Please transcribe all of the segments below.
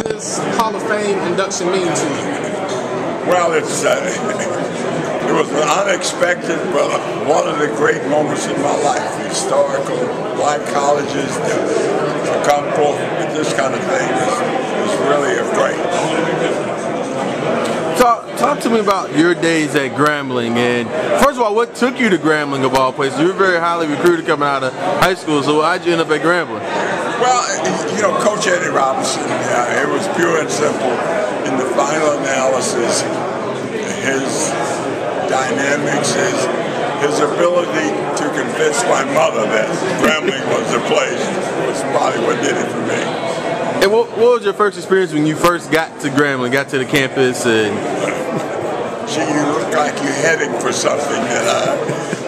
this Hall of Fame induction mean to you? Well, it was unexpected, but one of the great moments in my life. Historical, black colleges, the couple, this kind of thing is really a great. Talk to me about your days at Grambling, and first of all, what took you to Grambling of all places? You were very highly recruited coming out of high school, so why'd you end up at Grambling? Well, you know, Coach Eddie Robinson, it was pure and simple. In the final analysis, his dynamics, his ability to convince my mother that Grambling was the place was probably what did it for me. And what was your first experience when you first got to Grambling, got to the campus? And gee, you look like you're heading for something. And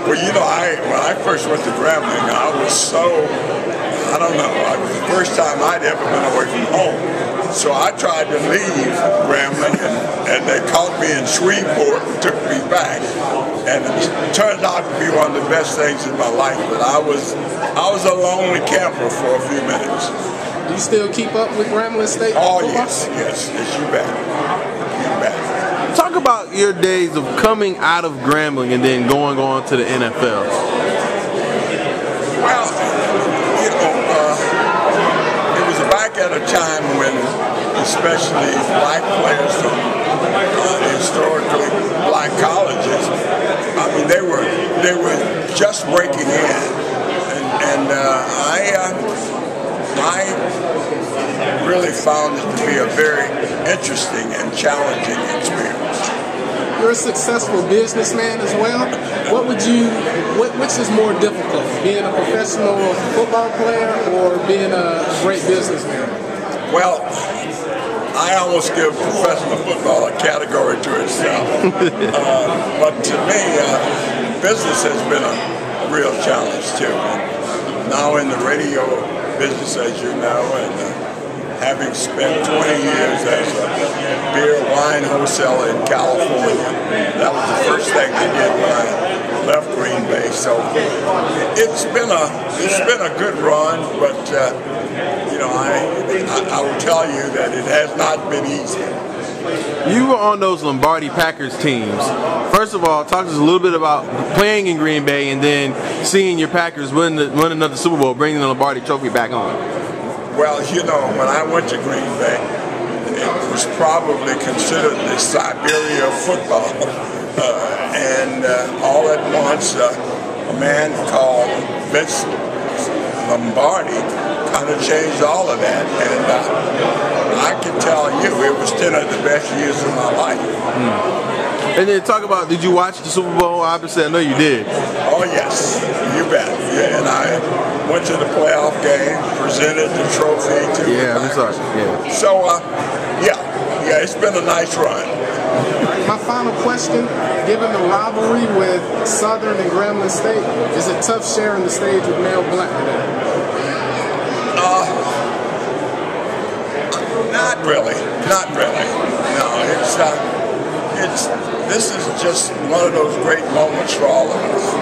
well, you know, when I first went to Grambling, I was so, I don't know, it was the first time I'd ever been away from home. So I tried to leave Grambling, and they caught me in Shreveport and took me back. And it turned out to be one of the best things in my life. But I was a lonely camper for a few minutes. Do you still keep up with Grambling State? Oh, yes, you bet. You bet. Talk about your days of coming out of Grambling and then going on to the NFL. Well, you know, it was back at a time when, especially black players from historically black colleges, I mean, they were just breaking in, and I really found it to be a very interesting and challenging experience. You're a successful businessman as well. Which is more difficult, being a professional football player or being a great businessman? Well, I almost give professional football a category to itself. But to me, business has been a real challenge too. Now in the radio business, as you know, and having spent 20 years as a beer wine wholesaler in California, that was the first thing I did when I left Green Bay. So it's been a good run, but you know, I will tell you that it has not been easy. You were on those Lombardi Packers teams. First of all, talk to us a little bit about playing in Green Bay and then seeing your Packers win another Super Bowl, bringing the Lombardi Trophy back on. Well, you know, when I went to Green Bay, it was probably considered the Siberia of football. And all at once, a man called Vince Lombardi kind of changed all of that. And I can tell you, it was 10 of the best years of my life. And then talk about, did you watch the Super Bowl? Obviously, I know you did. Oh, yes, you bet. Yeah, and I went to the playoff game, presented the trophy to the Packers. Yeah. So, yeah, it's been a nice run. My final question, given the rivalry with Southern and Grambling State, is it tough sharing the stage with Mel Blount today? Not really. No, this is just one of those great moments for all of us.